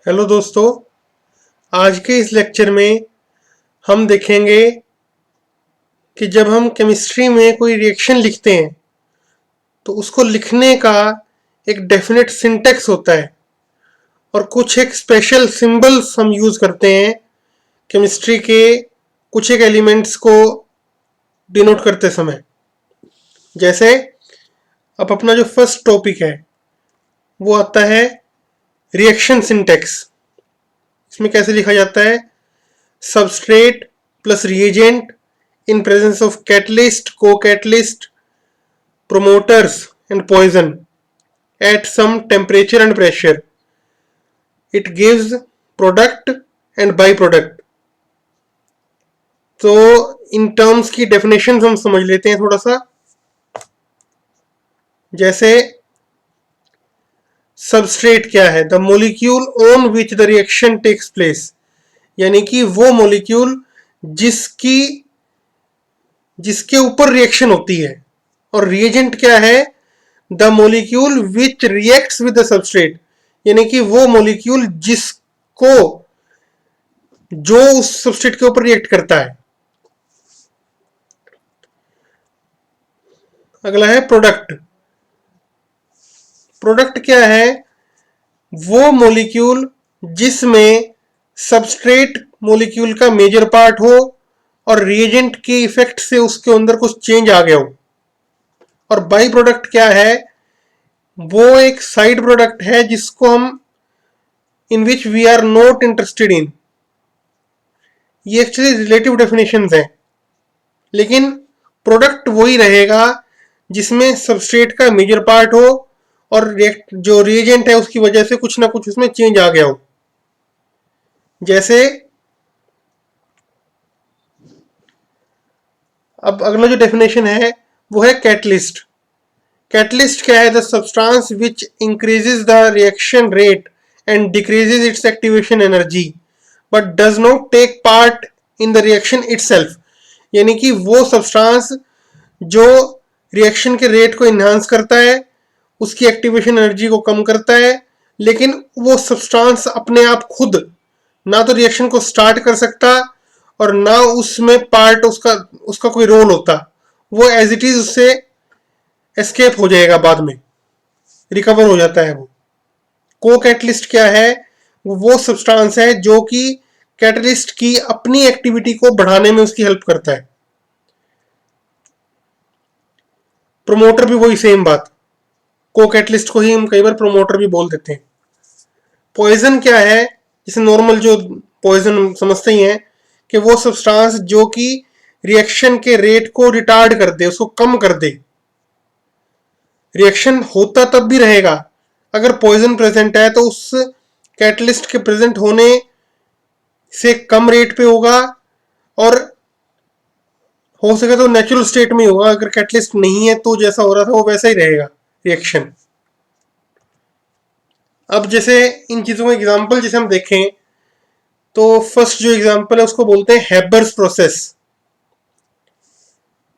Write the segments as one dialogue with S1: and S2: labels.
S1: Hello दोस्तों, आज के इस लेक्चर में हम देखेंगे कि जब हम केमिस्ट्री में कोई रिएक्शन लिखते हैं तो उसको लिखने का एक डेफिनेट सिंटेक्स होता है और कुछ एक स्पेशल सिंबल्स हम यूज करते हैं केमिस्ट्री के कुछ एक एलिमेंट्स को डिनोट करते समय। जैसे अब अपना जो फर्स्ट टॉपिक है वो आता है रिएक्शन सिंटेक्स। इसमें कैसे लिखा जाता है? Substrate plus reagent in presence of catalyst, co-catalyst, promoters and poison at some temperature and pressure. It gives product and byproduct. तो इन टर्म्स की डेफिनेशन हम समझ लेते हैं थोड़ा सा। जैसे सबस्ट्रेट क्या है? The molecule on which the reaction takes place, यानी कि वो मोलिक्यूल जिसके ऊपर रिएक्शन होती है। और रिएजेंट क्या है? The molecule which reacts with the substrate, यानी कि वो मोलिक्यूल जो उस सबस्ट्रेट के ऊपर रिएक्ट करता है। अगला है प्रोडक्ट। प्रोडक्ट क्या है? वो मोलिक्यूल जिसमें सबस्ट्रेट मोलिक्यूल का मेजर पार्ट हो और रिएजेंट के इफेक्ट से उसके अंदर कुछ चेंज आ गया हो। और बाई प्रोडक्ट क्या है? वो एक साइड प्रोडक्ट है जिसको हम in which we are not interested in. ये एक्चुअली रिलेटिव डेफिनेशंस हैं, लेकिन प्रोडक्ट वही रहेगा जिसमें सबस्ट्रेट का मेजर पार्ट हो और जो रिएजेंट है उसकी वजह से कुछ ना कुछ उसमें चेंज आ गया हो। जैसे अब अगला जो डेफिनेशन है वो है कैटलिस्ट। कैटलिस्ट क्या है? The substance which increases the reaction rate and decreases its activation energy but does not take part in the reaction itself, यानी कि वो सब्सटेंस जो रिएक्शन के रेट को इन्हांस करता है, उसकी एक्टिवेशन एनर्जी को कम करता है, लेकिन वो सब्सटेंस अपने आप खुद ना तो रिएक्शन को स्टार्ट कर सकता और ना उसमें पार्ट उसका कोई रोल होता। वो एज इट इज उससे एस्केप हो जाएगा, बाद में रिकवर हो जाता है। वो को कैटलिस्ट क्या है? वो सब्सटेंस है जो कि कैटलिस्ट की अपनी एक्टिविटी को बढ़ाने में उसकी हेल्प करता है। प्रोमोटर भी वही सेम बात, को कैटलिस्ट को ही हम कई बार प्रोमोटर भी बोल देते हैं। पॉइजन क्या है? जैसे नॉर्मल जो पॉइजन समझते ही हैं कि वो सब्सटेंस जो कि रिएक्शन के रेट को रिटार्ड कर दे, उसको कम कर दे। रिएक्शन होता तब भी रहेगा अगर पॉइजन प्रेजेंट है, तो उस कैटलिस्ट के प्रेजेंट होने से कम रेट पे होगा और हो सके तो नेचुरल स्टेट में होगा। अगर कैटलिस्ट नहीं है तो जैसा हो रहा था वो वैसा ही रहेगा रिएक्शन। अब जैसे इन चीजों का एग्जांपल जैसे हम देखें तो फर्स्ट जो एग्जांपल है उसको बोलते हैं हैबर्स प्रोसेस।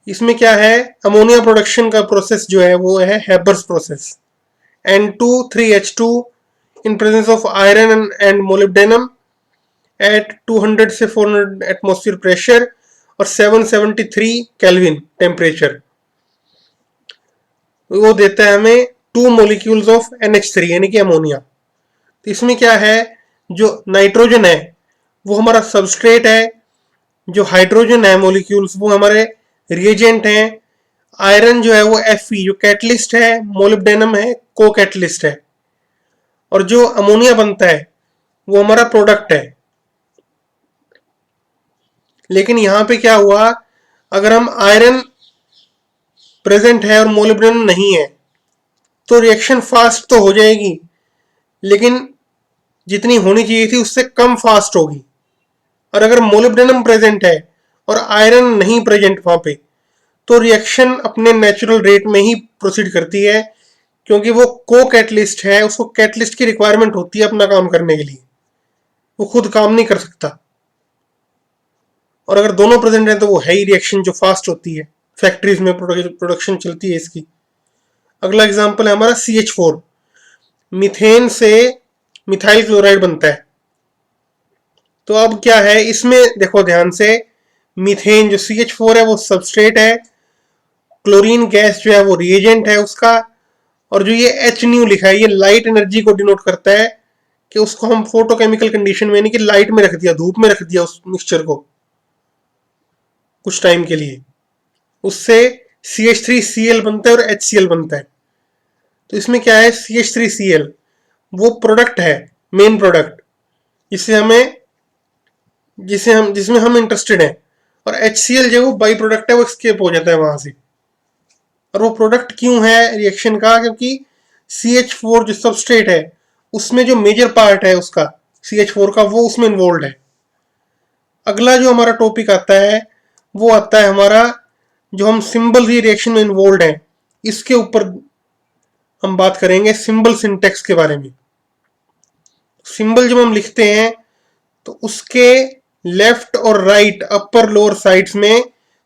S1: इसमें क्या है? अमोनिया प्रोडक्शन का प्रोसेस जो है वो है Haber's process. N2,3H2 in presence of iron and molybdenum at 200 से 400 एटमॉस्फेयर प्रेशर और 773 केल्विन टेम्परेचर। वो देता है हमें 2 मोलिक्यूल्स ऑफ NH3 यानी कि अमोनिया। तो इसमें क्या है? जो नाइट्रोजन है वो हमारा सबस्ट्रेट है, जो हाइड्रोजन है मोलिक्यूल्स वो हमारे रिएजेंट हैं, आयरन जो है वो Fe जो कैटलिस्ट है, मोलिब्डेनम है को कैटलिस्ट है, और जो अमोनिया बनता है वो हमारा प्रोडक्ट है। लेकिन यहां पे क्या हुआ? अगर हम आयरन प्रेजेंट है और मोलिब्डेनम नहीं है तो रिएक्शन फास्ट तो हो जाएगी, लेकिन जितनी होनी चाहिए थी उससे कम फास्ट होगी। और अगर मोलिब्डेनम प्रेजेंट है और आयरन नहीं प्रेजेंट वहां पे, तो रिएक्शन अपने नेचुरल रेट में ही प्रोसीड करती है, क्योंकि वो को कैटलिस्ट है, उसको कैटलिस्ट की रिक्वायरमेंट होती है अपना काम करने के लिए, वो खुद काम नहीं कर सकता। और अगर दोनों प्रेजेंट हैं तो वो है ही रिएक्शन जो फास्ट होती है, फैक्ट्रीज में प्रोडक्शन चलती है इसकी। अगला एग्जांपल है हमारा CH4। मीथेन से मिथाइल क्लोराइड बनता है। तो अब क्या है इसमें देखो ध्यान से, मीथेन जो CH4 है वो सबस्ट्रेट है, क्लोरीन गैस जो है वो रिएजेंट है उसका, और जो ये एच न्यू लिखा है ये लाइट एनर्जी को डिनोट करता है कि उसको हम फोटोकेमिकल कंडीशन में यानी कि लाइट में रख दिया, धूप में रख दिया उस मिक्सचर को कुछ टाइम के लिए, उससे CH3Cl बनता है और HCl बनता है। तो इसमें क्या है, CH3Cl वो प्रोडक्ट है, मेन प्रोडक्ट जिसमें हम इंटरेस्टेड हैं, और HCl जो वो बाई प्रोडक्ट है, वो एस्केप हो जाता है वहां से। और वो प्रोडक्ट क्यों है रिएक्शन का, क्योंकि CH4 जो सबस्ट्रेट है उसमें जो मेजर पार्ट है उसका CH4 का वो उसमें इन्वॉल्व है। अगला जो हमारा टॉपिक आता है वो आता है हमारा, जो हम सिंबल रिएक्शन में इन्वॉल्व है इसके ऊपर हम बात करेंगे, सिंबल सिंटेक्स के बारे में। सिंबल जब हम लिखते हैं तो उसके लेफ्ट और राइट, अपर लोअर साइड्स में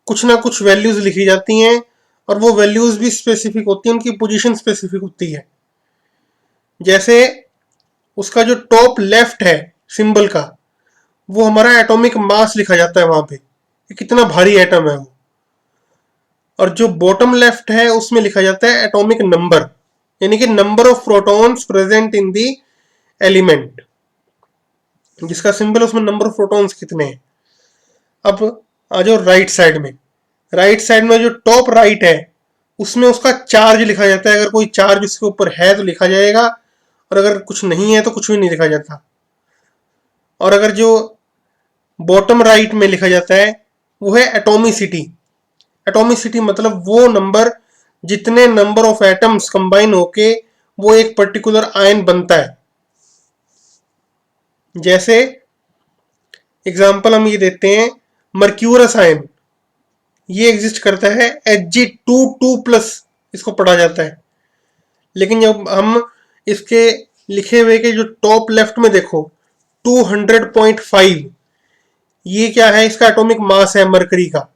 S1: कुछ ना कुछ वैल्यूज लिखी जाती हैं, और वो वैल्यूज भी स्पेसिफिक होती है, उनकी पोजीशन स्पेसिफिक होती है। जैसे उसका जो टॉप लेफ्ट है सिंबल का, वो हमारा एटॉमिक मास लिखा जाता है वहां पे, कितना भारी एटम है वो। और जो बॉटम लेफ्ट है उसमें लिखा जाता है एटॉमिक नंबर, यानी कि number of protons present in the element, जिसका सिंबल उसमें नंबर ऑफ प्रोटॉन्स कितने हैं। अब आ जाओ राइट साइड में। राइट साइड में जो टॉप राइट है उसमें उसका चार्ज लिखा जाता है, अगर कोई चार्ज उसके ऊपर है तो लिखा जाएगा, और अगर कुछ नहीं है तो कुछ भी नहीं लिखा जाता। और अगर जो बॉटम राइट में लिखा जाता है वो है एटॉमिसिटी। एटॉमिसिटी मतलब वो नंबर जितने नंबर ऑफ एटम्स कंबाइन होके वो एक पर्टिकुलर आयन बनता है। जैसे एग्जाम्पल हम ये देते हैं, मर्क्यूरस आयन ये एग्जिस्ट करता है Hg2 प्लस, इसको पढ़ा जाता है। लेकिन जब हम इसके लिखे हुए के जो टॉप लेफ्ट में देखो 200.5, ये क्या है, इसका एटॉमिक मास है मरकरी का।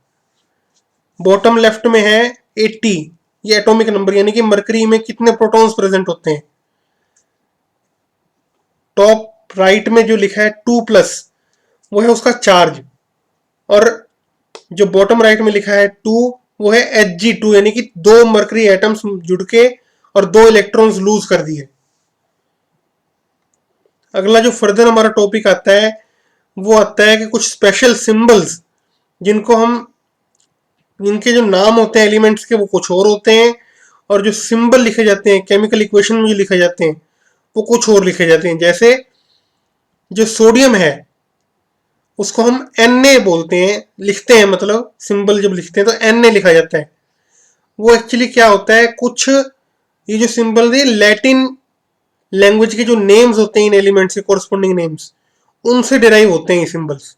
S1: बॉटम लेफ्ट में है 80, ये एटॉमिक नंबर यानी कि मरकरी में कितने प्रोटॉन्स प्रेजेंट होते हैं। टॉप राइट में जो लिखा है 2+, वो है उसका चार्ज, और जो बॉटम राइट में लिखा है 2 वो है Hg2, यानी कि 2 मरकरी एटम्स जुड़ के और 2 इलेक्ट्रॉन्स लूज कर दिए। अगला जो फर्दर हमारा टॉपिक आता है वो आता है कि कुछ स्पेशल सिंबल्स जिनको हम, जिनके जो नाम होते हैं एलिमेंट्स के वो कुछ और होते हैं, और जो सिंबल लिखे जाते हैं केमिकल इक्वेशन में जो लिखे जाते हैं वो कुछ और लिखे जाते हैं। जैसे जो सोडियम है उसको हम Na बोलते हैं, लिखते हैं, मतलब सिंबल जब लिखते हैं तो Na लिखा जाता है। वो एक्चुअली क्या होता है, कुछ ये जो सिंबल है लैटिन लैंग्वेज के जो नेम्स होते हैं इन एलिमेंट्स के कोरस्पोंडिंग नेम्स, उनसे डिराइव होते हैं ये सिंबल्स।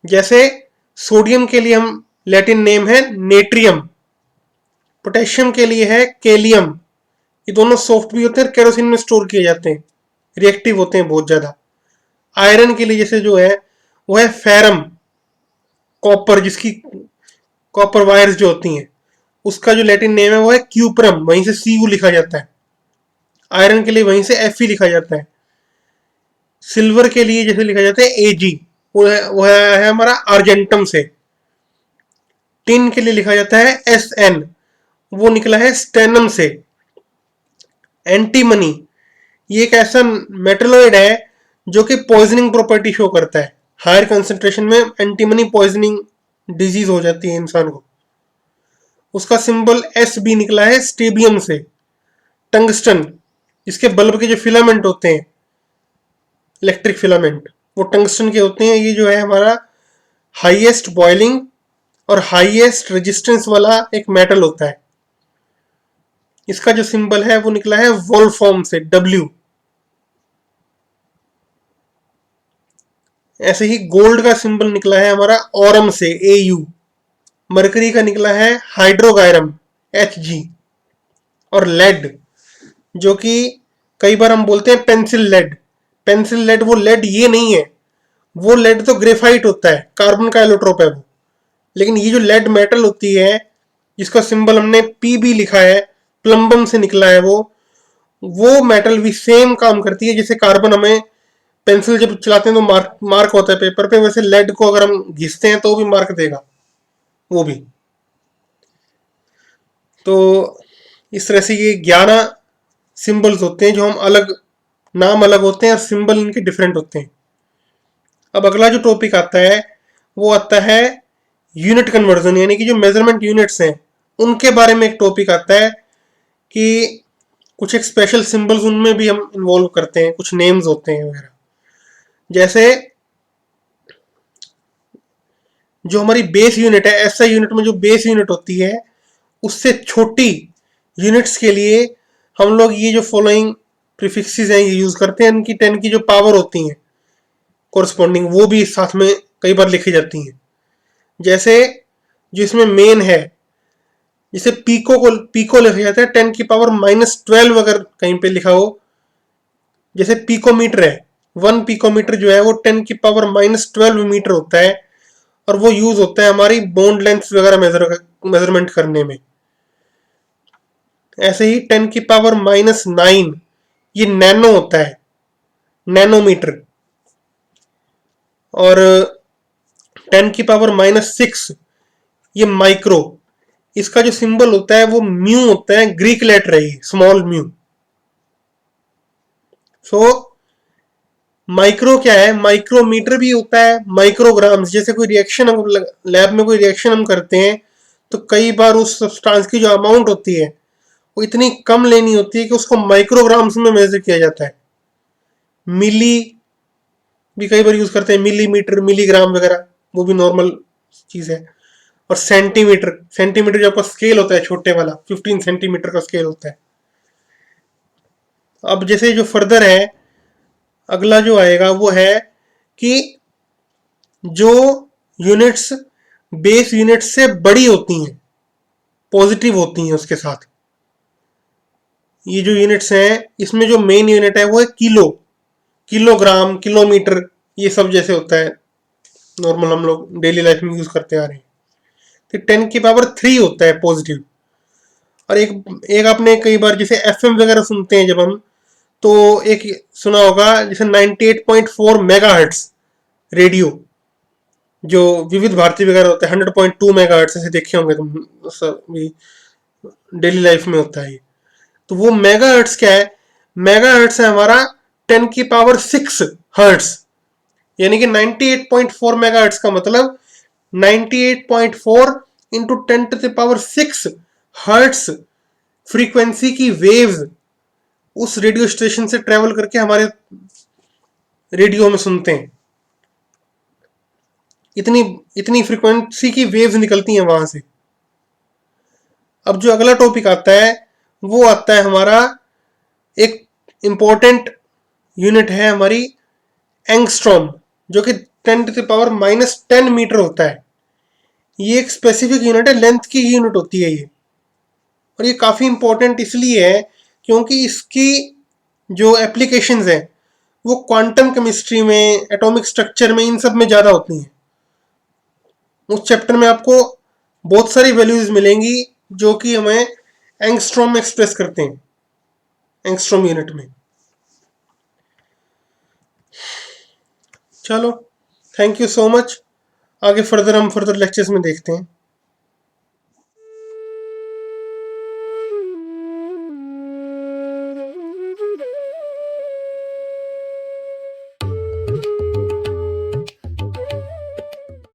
S1: जैसे सोडियम के लिए हम लैटिन नेम है नेट्रियम, पोटेशियम के लिए है केलियम। ये दोनों सॉफ्ट भी होते हैं, केरोसिन में स्टोर किए जाते हैं, रिएक्टिव होते हैं बहुत ज्यादा। आयरन के लिए जैसे जो है वो है फेरम, कॉपर, जिसकी कॉपर वायर्स जो होती हैं उसका जो लैटिन नेम है वो है क्यूप्रम, वहीं से Cu लिखा जाता है। आयरन के लिए वहीं से Fe लिखा जाता है। सिल्वर के लिए जैसे लिखा जाता है Ag, वो है हमारा आर्जेंटम से। टिन के लिए लिखा जाता है Sn, वो निकला है स्टेनम से। एंटीमनी ये एक ऐसा मेटलॉइड है जो कि पॉइजनिंग प्रॉपर्टी शो करता है। हायर कंसेंट्रेशन में एंटीमनी पॉइजनिंग डिजीज हो जाती है इंसान को। उसका सिंबल Sb निकला है स्टेबियम से। टंगस्टन, इसके बल्ब के जो फिलामेंट होते हैं, इलेक्ट्रिक फिलामेंट, वो टंगस्टन के होते हैं। ये जो है हमारा हाईएस्ट बॉइलिंग और हाईएस्ट रेजिस्टेंस वाला एक मेटल होता है। इसका जो सिंबल है वो निकला है वोल्फ्राम से, W। ऐसे ही गोल्ड का सिंबल निकला है हमारा ऑरम से, Au। मरकरी का निकला है हाइड्रोगायरम, Hg। और लेड, जो कि कई बार हम बोलते हैं पेंसिल लेड। पेंसिल लेड वो लेड ये नहीं है, वो लेड तो ग्रेफाइट होता है, कार्बन का एलोट्रोप है वो। लेकिन ये जो लेड मेटल होती है जिसका सिंबल हमने Pb लिखा है, प्लम्बम से निकला है वो मेटल भी सेम काम करती है। जैसे कार्बन हमें पेंसिल जब चलाते हैं तो मार्क होता है पेपर पे, वैसे लेड को अगर हम घिसते हैं तो भी मार्क देगा वो भी। तो इस तरह से ये 11 सिंबल्स होते हैं जो हम अलग, नाम अलग होते हैं और सिंबल इनके डिफरेंट होते हैं। अब अगला जो टॉपिक आता है वो आता है यूनिट कन्वर्जन, यानी कि जो मेजरमेंट यूनिट्स हैं उनके बारे में एक टॉपिक आता है कि कुछ एक स्पेशल सिंबल्स उनमें भी हम इन्वॉल्व करते हैं, कुछ नेम्स होते हैं वगैरह। जैसे जो हमारी बेस यूनिट है, एसआई यूनिट में जो बेस यूनिट होती है उससे छोटी यूनिट्स के लिए हम लोग ये जो फॉलोइंग प्रीफिक्सेस हैं ये यूज करते हैं। इनकी 10 की जो पावर होती हैं कोरस्पॉन्डिंग वो भी साथ में कई बार लिखी जाती हैं। जैसे जो इसमें मेन है, जैसे पीको लिखा जाता है 10 की पावर -12 अगर कहीं पे लिखा हो। जैसे पीकोमीटर है, 1 पीकोमीटर जो है वो 10 की पावर -12 मीटर होता है, और वो यूज होता है हमारी बॉन्ड लेंथ वगैरह मेजरमेंट करने में। ऐसे ही 10 की पावर -9 ये नैनो होता है, नैनोमीटर। और 10 की पावर -6 ये माइक्रो। इसका जो सिंबल होता है वो म्यू होता है, ग्रीक लेटर है ये, स्मॉल म्यू। सो माइक्रो क्या है, माइक्रोमीटर भी होता है, माइक्रोग्राम्स। जैसे कोई रिएक्शन लैब में कोई रिएक्शन हम करते हैं तो कई बार उस सब्सटेंस की जो अमाउंट होती है वो इतनी कम लेनी होती है कि उसको माइक्रोग्राम्स में मेजर किया जाता है। मिली भी कई बार यूज करते हैं, मिलीमीटर, मिलीग्राम वगैरह, वो भी नॉर्मल चीज है। और सेंटीमीटर, सेंटीमीटर जो आपका स्केल होता है छोटे वाला, 15 सेंटीमीटर का स्केल होता है। अब जैसे जो फर्दर है, अगला जो आएगा वो है कि जो यूनिट्स बेस यूनिट से बड़ी होती हैं, पॉजिटिव होती हैं उसके साथ, ये जो यूनिट्स हैं इसमें जो मेन यूनिट है वो है किलो, किलोग्राम, किलोमीटर, ये सब जैसे होता है नॉर्मल हम लोग डेली लाइफ में यूज करते आ रहे हैं। तो 10 की पावर 3 होता है पॉजिटिव। और एक एक आपने कई बार जैसे एफएम वगैरह सुनते हैं जब हम, तो एक सुना होगा जैसे 98.4 मेगाहर्ट्ज रेडियो, जो विविध भारती वगैरह होता है 100.2 मेगाहर्ट्ज, ऐसे देखे होंगे तुम, सब भी डेली लाइफ में होता है ये। तो वो मेगाहर्ट्ज क्या है, मेगाहर्ट्ज है हमारा 10 की पावर 6 हर्ट्ज, यानी कि 98.4 मेगाहर्ट्ज का मतलब 98.4 into 10 to the power 6 hertz frequency की वेव्स उस रेडियो स्टेशन से ट्रेवल करके हमारे रेडियो में सुनते हैं। इतनी इतनी फ्रीक्वेंसी की वेव्स निकलती हैं वहां से। अब जो अगला टॉपिक आता है वो आता है हमारा, एक इंपॉर्टेंट यूनिट है हमारी एंगस्ट्रॉम, जो कि 10 टू द पावर -10 मीटर होता है। ये एक स्पेसिफिक यूनिट है, लेंथ की यूनिट होती है ये। और ये काफी इंपॉर्टेंट इसलिए है क्योंकि इसकी जो एप्लीकेशंस हैं वो क्वांटम केमिस्ट्री में, एटॉमिक स्ट्रक्चर में, इन सब में ज्यादा होती हैं। उस चैप्टर में आपको बहुत सारी वैल्यूज मिलेंगी जो कि हमें एंगस्ट्रॉम में एक्सप्रेस करते हैं, एंगस्ट्रॉम यूनिट में। चलो, थैंक यू सो मच। आगे फर्दर हम फर्दर लेक्चर्स में देखते हैं।